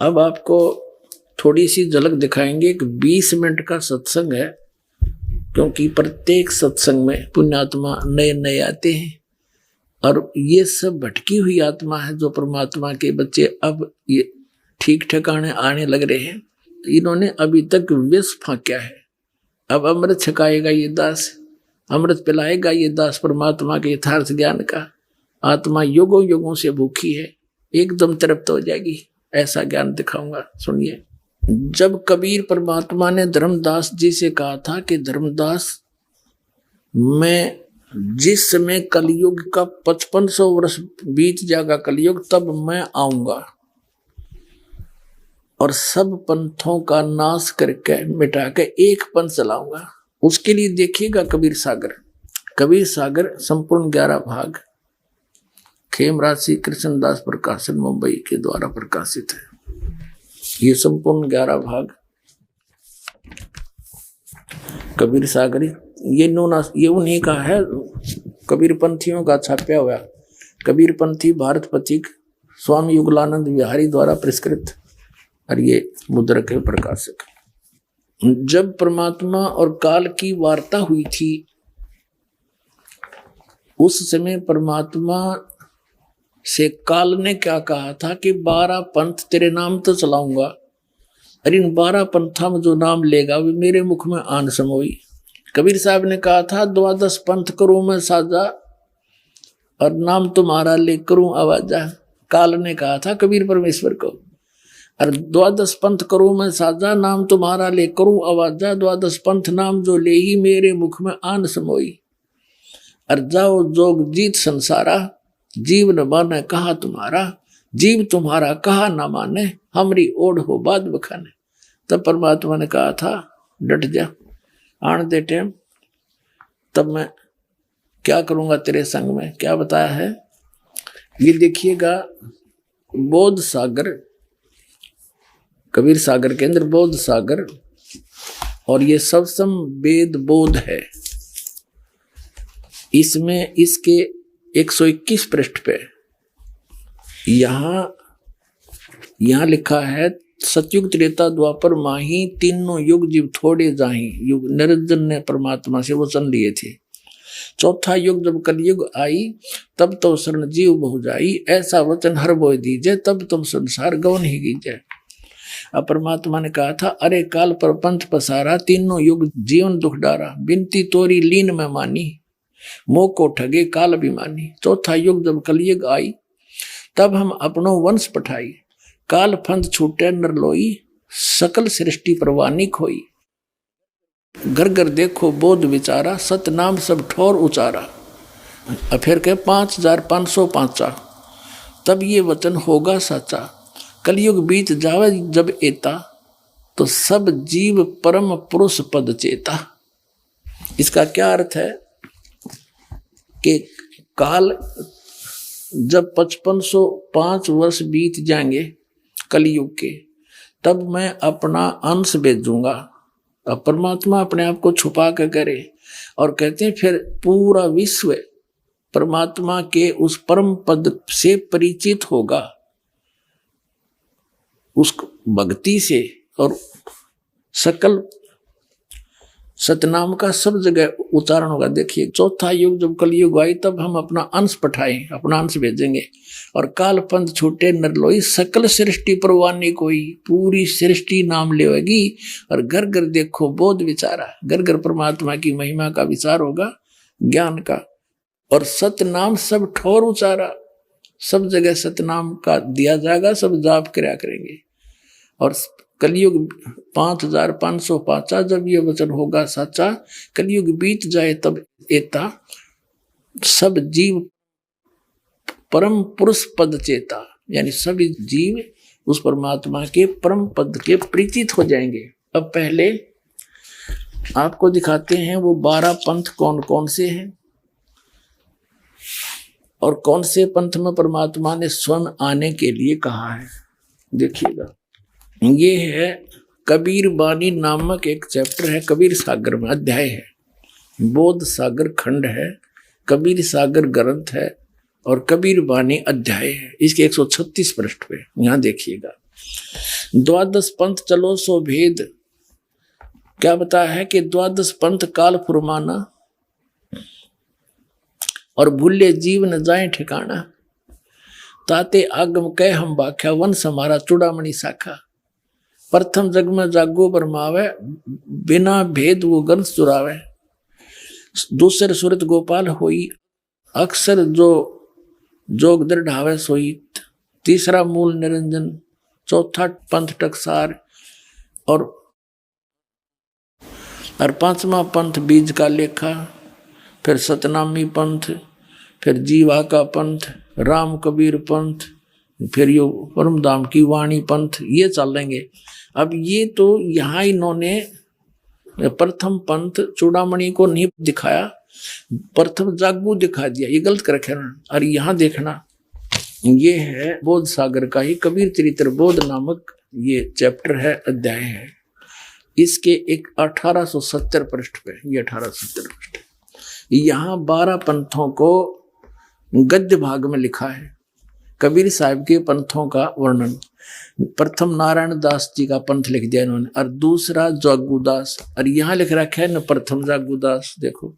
अब आपको थोड़ी सी झलक दिखाएंगे। एक 20 मिनट का सत्संग है, क्योंकि प्रत्येक सत्संग में पुण्यात्मा नए नए आते हैं और ये सब भटकी हुई आत्मा है जो परमात्मा के बच्चे अब ये ठीक ठिकाने आने लग रहे हैं। इन्होंने अभी तक विष फांका है, अब अमृत छकाएगा ये दास, अमृत पिलाएगा ये दास परमात्मा के यथार्थ ज्ञान का। आत्मा युगों युगों से भूखी है, एकदम तृप्त हो जाएगी, ऐसा ज्ञान दिखाऊंगा। सुनिए, जब कबीर परमात्मा ने धर्मदास जी से कहा था कि धर्मदास, मैं जिस समय कलयुग का 5500 वर्ष बीत जाएगा कलयुग, तब मैं आऊंगा और सब पंथों का नाश करके मिटा के एक पंथ चलाऊंगा। उसके लिए देखिएगा कबीर सागर। कबीर सागर संपूर्ण 11 भाग खेमराज श्री कृष्णदास प्रकाशन मुंबई के द्वारा प्रकाशित है। ये संपूर्ण 11 भाग कबीर सागर, ये उन्हीं का है, कबीर पंथियों का छापा हुआ। कबीर पंथी भारत पथिक स्वामी युगलानंद विहारी द्वारा पुरस्कृत, और ये मुद्रक है प्रकाशक। जब परमात्मा और काल की वार्ता हुई थी, उस समय परमात्मा से काल ने क्या कहा था कि 12 पंथ तेरे नाम तो चलाऊंगा, और इन 12 पंथा में जो नाम लेगा वे मेरे मुख में आन समोई। कबीर साहब ने कहा था 12 पंथ करूं मैं साजा, और नाम तुम्हारा ले करूं आवाजा। काल ने कहा था कबीर परमेश्वर को, और 12 पंथ करूं मैं साजा, नाम तुम्हारा ले करूं आवाजा। 12 पंथ नाम जो ले ही मेरे मुख में आन समोई। और जाओ जोग जीत संसारा, जीव न माने कहा तुम्हारा, जीव तुम्हारा कहा न माने, हमरी ओढ़ हो बाद बखाने। तब परमात्मा ने कहा था डट जा, आन दे टाइम, तब मैं क्या करूंगा तेरे संग में। क्या बताया है ये देखिएगा। बोध सागर, कबीर सागर के अंदर बोध सागर, और ये सबसम वेद बोध है। इसमें इसके 121 पृष्ठ पे यहां लिखा है, सतयुग त्रेता द्वापर माही, तीनों युग जीव थोड़े जाही। युग निरंजन ने परमात्मा से वचन लिए थे। चौथा युग जब कलयुग आई, तब तो शरण जीव बहु जाई, ऐसा वचन हर बोय दीजिए, तब तुम संसार गवन ही कीजिए। अब परमात्मा ने कहा था, अरे काल पर पंथ पसारा, तीनों युग जीवन दुख डारा, बिनती तोरी लीन में मानी, मोह को ठगे काल अभिमानी। चौथा युग जब कलयुग आई, तब हम अपनो वंश पठाई, काल फंद छूटे नर लोई, सकल सृष्टि परवानी खोई। घर घर देखो बोध विचारा, सत नाम सब ठोर उचारा। फिर के 5505, तब ये वचन होगा साचा, कलयुग बीत जावे जब एता, तो सब जीव परम पुरुष पद चेता। इसका क्या अर्थ है कि काल जब 5505 वर्ष बीत जाएंगे कलयुग के, तब मैं अपना अंश भेजूंगा। अब परमात्मा अपने आप को छुपा कर करे, और कहते हैं फिर पूरा विश्व परमात्मा के उस परम पद से परिचित होगा, उस भक्ति से, और सकल सतनाम का सब जगह उच्चारण होगा। देखिए, चौथा युग जब कलयुग आई, तब हम अपना अंश पठाएं, अपना अंश भेजेंगे, और काल पंथ छूटे नर लोई, सकल सृष्टि परवानी कोई। पूरी सृष्टि नाम लेगी, और घर घर देखो बोध विचारा, घर घर परमात्मा की महिमा का विचार होगा, ज्ञान का। और सतनाम सब ठोर उचारा, सब जगह सतनाम का दिया जाएगा, सब जाप किया करेंगे। और कलयुग 5505, जब ये वचन होगा सच्चा, कलयुग बीत जाए तब एता, सब जीव परम पुरुष पद चेता, यानी सभी जीव उस परमात्मा के परम पद के परिचित हो जाएंगे। अब पहले आपको दिखाते हैं वो 12 पंथ कौन कौन से हैं, और कौन से पंथ में परमात्मा ने स्वयं आने के लिए कहा है। देखिएगा, ये है कबीर बानी नामक एक चैप्टर है, कबीर सागर में अध्याय है, बोध सागर खंड है, कबीर सागर ग्रंथ है, और कबीर बानी अध्याय है। इसके 136 पृष्ठ पे यहाँ देखिएगा। द्वादश पंथ चलो सो भेद, क्या बताया है कि द्वादश पंथ काल फुरमाना, और भूले जीव न जाए ठिकाना। ताते आगम कह हम बाख्या, वंश हमारा चूड़ामणि शाखा। प्रथम जग में जागो बरमावे, बिना भेद वो गंस चुरावे। दूसरे सूरत गोपाल होई, अक्सर जो जोग दृढ़ावे सोई। तीसरा मूल निरंजन, चौथा पंथ टकसार, और पांचवा पंथ बीज का लेखा, फिर सतनामी पंथ, फिर जीवा का पंथ, राम कबीर पंथ, फिर यो परमधाम की वाणी पंथ, ये चलेंगे। अब ये तो यहाँ इन्होंने प्रथम पंथ चूड़ामणि को नहीं दिखाया, प्रथम जागू दिखा दिया, ये गलत कर रखे ना। और यहाँ देखना, ये है बोध सागर का ही कबीर चरित्र बोध नामक ये चैप्टर है, अध्याय है। इसके एक 1870 पृष्ठ पे, ये 1870 पृष्ठ, यहाँ 12 पंथों को गद्य भाग में लिखा है। कबीर साहब के पंथों का वर्णन, प्रथम नारायण दास जी का पंथ लिख दिया इन्होंने, और दूसरा जागूदास, और यहाँ लिख रखा है न प्रथम जागूदास। देखो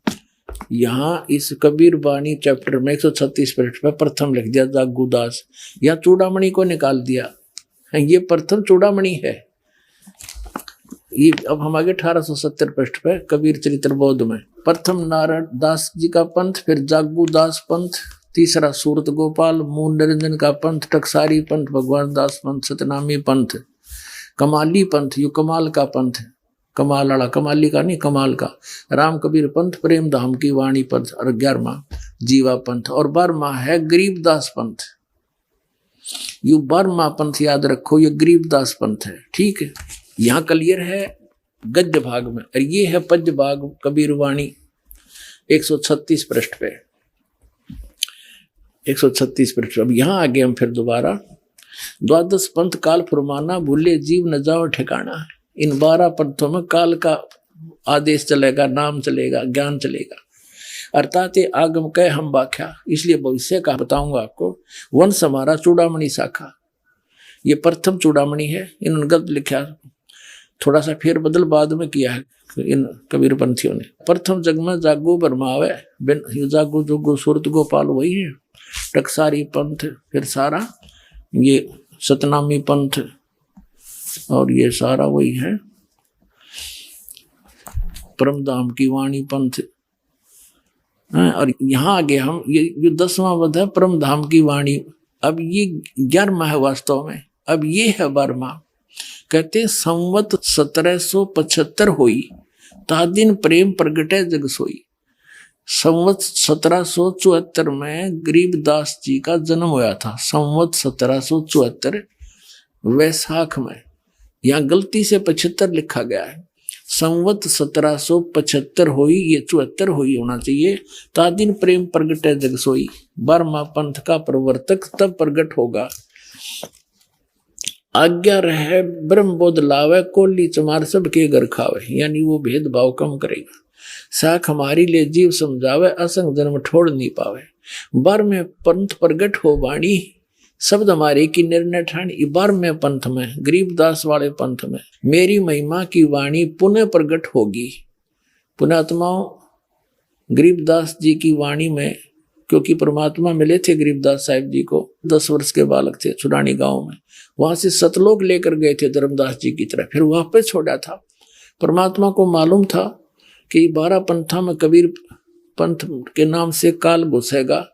यहाँ इस कबीर बाणी चैप्टर में 136 पृष्ठ पे प्रथम लिख दिया जागूदास, यहाँ चूड़ामणि को निकाल दिया, ये प्रथम चूड़ामणि है। ये अब हम आगे 1870 पृष्ठ पे कबीर चरित्र बोध में, प्रथम नारायण दास जी का पंथ, फिर जागूदास पंथ, तीसरा सूरत गोपाल, मूल निरंजन का पंथ, टकसारी पंथ, भगवान दास पंथ, सतनामी पंथ, कमाली पंथ, यू कमाल का पंथ, कमाल वाला, कमाली का नहीं कमाल का, राम कबीर पंथ, प्रेम धाम की वाणी पंथ, और 11वां जीवा पंथ, और 12वां है गरीबदास पंथ। यू 12वां पंथ याद रखो, ये गरीबदास पंथ है, ठीक है। यहाँ क्लियर है गद्य भाग में, और ये है पद्य भाग कबीर वाणी 136 पृष्ठ पे, 136 पृष्ठ। अब यहाँ आगे हम फिर दोबारा, द्वादश पंथ काल फुरमाना, भूले जीव न जाओ ठिकाना। इन 12 पंथों में काल का आदेश चलेगा, नाम चलेगा, ज्ञान चलेगा। अर्थात आगम कह हम बाख्या, इसलिए भविष्य का बताऊंगा आपको। वंश हमारा चूड़ामणि शाखा, ये प्रथम चूड़ामणि है, इन्होंने गलत लिखा, थोड़ा सा फेर बदल बाद में किया है इन कबीर पंथियों ने। प्रथम जग में जागो बरमावे, बिन जागो जोगो सूरत गोपाल वही है, टकसारी पंथ, फिर सारा ये सतनामी पंथ, और ये सारा वही है परमधाम की वाणी पंथ। और यहाँ आगे हम ये 10वां वध है परमधाम की वाणी। अब ये 11वां है वास्तव में, अब ये है 12वां। कहते संवत 1775 हुई, ता दिन प्रेम प्रगटे जग सोई। संवत 1774 में गरीबदास जी का जन्म हुआ था, संवत 1774 वैशाख में। यहाँ गलती से 75 लिखा गया है, संवत 1775 हुई, ये 74 हुई होना चाहिए। ता दिन प्रेम प्रगटे जग सोई, 12वां पंथ का प्रवर्तक तब प्रगट होगा। आज्ञा रहे ब्रह्म बोध लावे, कोली चमार सबके घर खावे, यानी वो भेदभाव कम करेगा। साख हमारी ले जीव समझावे, असंग जन्म ठोड़ नहीं पावे। 12वें पंथ प्रगट हो वाणी, शब्द हमारे की निर्णय ठाणी। 12वें पंथ में, गरीबदास वाले पंथ में, मेरी महिमा की वाणी पुनः प्रगट होगी। पुण्यात्माओं, गरीबदास जी की वाणी में, क्योंकि परमात्मा मिले थे गरीबदास साहिब जी को, 10 वर्ष के बालक थे छुड़ानी गांव में, वहां से सतलोक लेकर गए थे धर्मदास जी की तरफ, फिर वापस छोड़ा था। परमात्मा को मालूम था कि 12 पंथा में कबीर पंथ के नाम से काल घुसेगा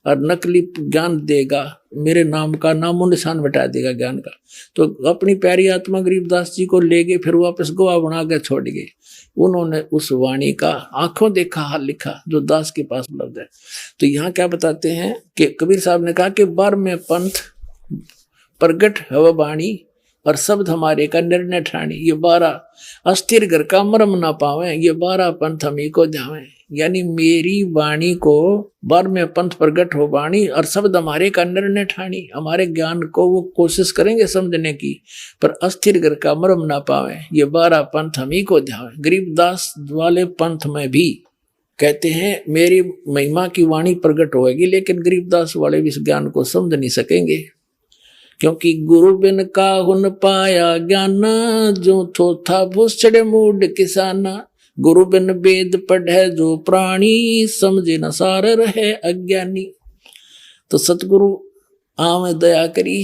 और नकली ज्ञान देगा, मेरे नाम का नामो निशान मिटा देगा ज्ञान का। तो अपनी प्यारी आत्मा गरीबदास जी को ले गए, फिर वापस गोवा बना के छोड़ गए। उन्होंने उस वाणी का आंखों देखा हाल लिखा जो दास के पास उपलब्ध है। तो यहाँ क्या बताते हैं कि कबीर साहब ने कहा कि 12वें पंथ प्रगट है वाणी, और शब्द हमारे का निर्णय ठाणी। ये 12 अस्थिर घर का मरम ना पावे, ये 12 पंथ हमी को ध्यावे। यानी मेरी वाणी को 12वें पंथ प्रगट हो वाणी, और शब्द हमारे का निर्णय ठाणी। हमारे ज्ञान को वो कोशिश करेंगे समझने की, पर अस्थिर घर का मरम ना पावे, ये 12 पंथ हमी को ध्यावे। गरीबदास वाले पंथ में भी कहते हैं मेरी महिमा की वाणी प्रगट होगी, लेकिन गरीबदास वाले भी इस ज्ञान को समझ नहीं सकेंगे, क्योंकि गुरु बिन काहुन पाया ज्ञान, जो थोथा भूसड़े मूड किसाना। गुरु बिन वेद पढ़े जो प्राणी, समझे न सार रहे अज्ञानी। तो सतगुरु आम दया करी,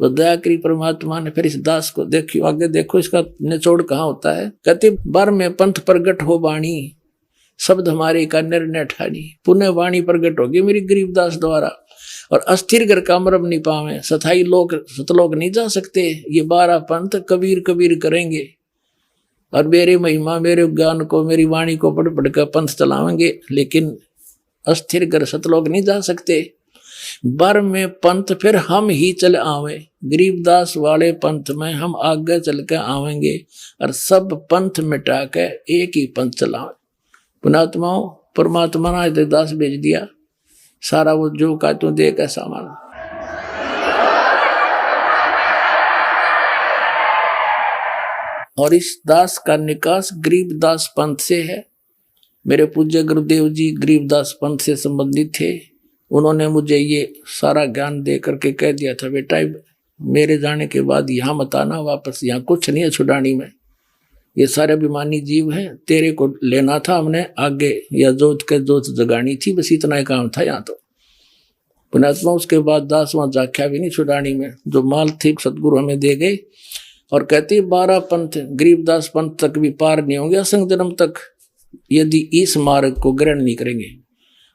वो दया करी परमात्मा ने। फिर इस दास को देखियो, आगे देखो इसका निचोड़ कहाँ होता है। कहते बार में पंथ प्रगट हो वाणी, शब्द हमारे का निर्णय ठानी। पुण्य वाणी प्रगट होगी मेरी गरीबदास द्वारा, और अस्थिर घर का मरब नहीं पावे। सथाई लोग सतलोक नहीं जा सकते, ये 12 पंथ कबीर कबीर करेंगे। और मेरे महिमा मेरे ज्ञान को मेरी वाणी को पढ़ पढ़ कर पंथ चलावेंगे, लेकिन अस्थिर घर सतलोक नहीं जा सकते। बर में पंथ फिर हम ही चल आवे, गरीबदास वाले पंथ में हम आगे चल के आवेंगे, और सब पंथ मिटा के एक ही पंथ चलावे। पुणात्माओं, परमात्मा ने दास भेज दिया, सारा वो जो का तू दे का सामान। और इस दास का निकास गरीबदास पंथ से है। मेरे पूज्य गुरुदेव जी गरीबदास पंथ से संबंधित थे। उन्होंने मुझे ये सारा ज्ञान दे करके कह दिया था, बेटा मेरे जाने के बाद यहाँ मत आना वापस, यहाँ कुछ नहीं है छुड़ानी में, ये सारे अभिमानी जीव हैं, तेरे को लेना था हमने आगे, या जोत के जोत जगानी थी, बस इतना ही काम था यहाँ तो। पुणात्मा उसके बाद दास वहाँ जाख्या भी नहीं छुड़ानी में, जो माल थी सतगुरु हमें दे गए। और कहते 12 पंथ गरीबदास पंथ तक भी पार नहीं होंगे असंग जन्म तक, यदि इस मार्ग को ग्रहण नहीं करेंगे।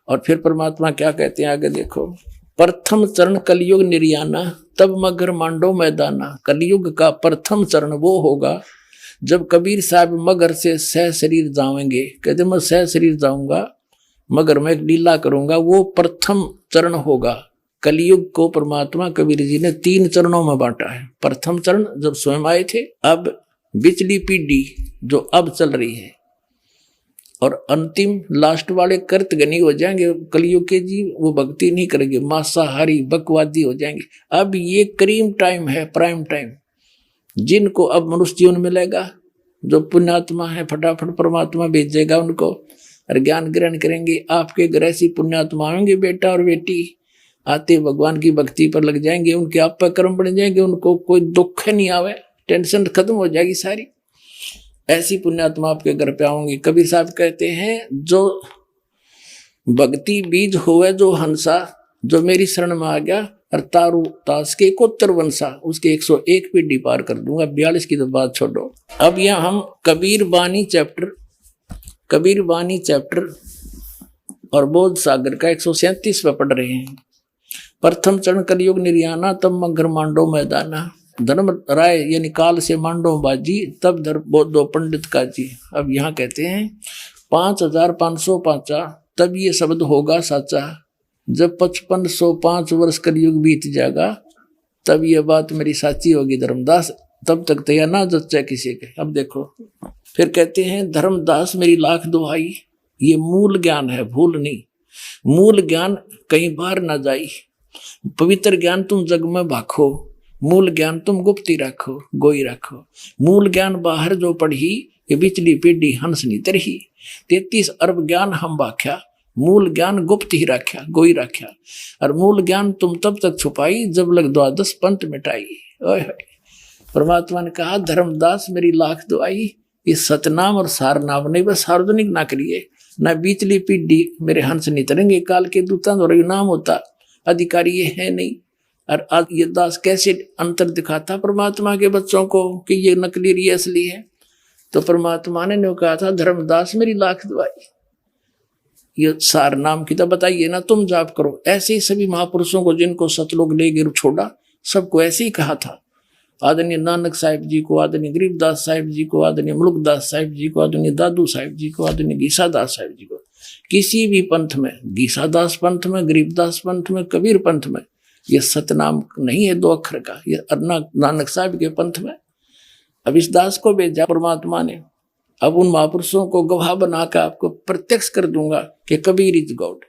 और फिर परमात्मा क्या कहते हैं आगे देखो, प्रथम चरण कलयुग निर्याना, तब मगर मांडो मैदाना। कलयुग का प्रथम चरण वो होगा जब कबीर साहब मगर से सह शरीर जाएंगे। कहते मैं सह शरीर जाऊंगा, मगर मैं एक लीला करूंगा, वो प्रथम चरण होगा। कलयुग को परमात्मा कबीर जी ने 3 चरणों में बांटा है। प्रथम चरण जब स्वयं आए थे, अब बिचली पीढ़ी जो अब चल रही है, और अंतिम लास्ट वाले कर्तगनी हो जाएंगे कलयुग के जीव, वो भक्ति नहीं करेंगे, मांसाहारी बकवादी हो जाएंगे। अब ये क्रीम टाइम है, प्राइम टाइम, जिनको अब मनुष्य जीवन मिलेगा, जो पुण्यात्मा है फटाफट परमात्मा भेजेगा उनको, और ज्ञान ग्रहण करेंगे। आपके घर ऐसी पुण्यात्मा आएंगे बेटा और बेटी, आते भगवान की भक्ति पर लग जाएंगे, उनके आप पर कर्म बन जाएंगे, उनको कोई दुख नहीं आवे, टेंशन खत्म हो जाएगी सारी। ऐसी पुण्यात्मा आपके घर पे आऊंगी। कबीर साहब कहते हैं, जो भक्ति बीज होवे जो हंसा, जो मेरी शरण में आ गया और तारू तास के 71 वंशा, उसके 101 पीढ़ी पार कर दूंगा। 42 की तो बात छोड़ो। अब यहाँ हम कबीर बानी चैप्टर और बोध सागर का 137 पे पढ़ रहे हैं। प्रथम चरण कलयुग निर्याना, तब मगर मांडो मैदाना। धर्म राय यानी काल से मांडो बाजी, तब धर बोधो पंडित का जी। अब यहाँ कहते हैं 5505, तब ये शब्द होगा साचा। जब 5505 वर्ष कलयुग बीत जाएगा, तब ये बात मेरी साची होगी धर्मदास, तब तक तो यह ना जच्चा किसी के। अब देखो फिर कहते हैं, धर्मदास मेरी लाख दुहाई। ये मूल ज्ञान है, भूल नहीं। मूल ज्ञान कहीं बाहर ना जाई, पवित्र ज्ञान तुम जग में भाखो, मूल ज्ञान तुम गुप्ती रखो, गोई रखो। मूल ज्ञान बाहर जो पढ़ी, ये बिचली पीढ़ी हंस नी तरही। 33 अरब ज्ञान हम भाख्या, मूल ज्ञान गुप्त ही रख्या, गोई रख्या। और मूल ज्ञान तुम तब तक छुपाई, जब लग 12 पंथ मिटाई। ओए परमात्मा ने कहा, धर्मदास मेरी लाख दुआई। इस सतनाम और सारनाम नहीं, बस सार्वजनिक ना करिए, ना बीचली पीढ़ी मेरे हंस नहीं तरेंगे। काल के दूता और नाम होता, अधिकारी ये है नहीं। और आज ये दास कैसे अंतर दिखाता परमात्मा के बच्चों को कि ये नकली ये असली है। तो परमात्मा ने कहा था, धर्मदास मेरी लाख दुआई। ये सार नाम की तो बताइए ना, तुम जाप करो। ऐसे ही सभी महापुरुषों को जिनको सतलोक ले गिर छोड़ा, सबको ऐसे ही कहा था। आदरणीय नानक साहिब जी को, आदरणीय गरीबदास साहिब जी को, आदरणीय मुल्कदास साहिब जी को, आदरणीय दादू साहिब जी को, आदरणीय गीसादास साहिब जी को। किसी भी पंथ में, गीसादास पंथ में, गरीबदास पंथ में, कबीर पंथ में, ये सतनाम नहीं है 2 अक्षर का। ये नानक साहिब के पंथ में। अब इस दास को भेजा परमात्मा ने। अब उन महापुरुषों को गवाह बनाकर आपको प्रत्यक्ष कर दूंगा कि कबीर इज गॉड।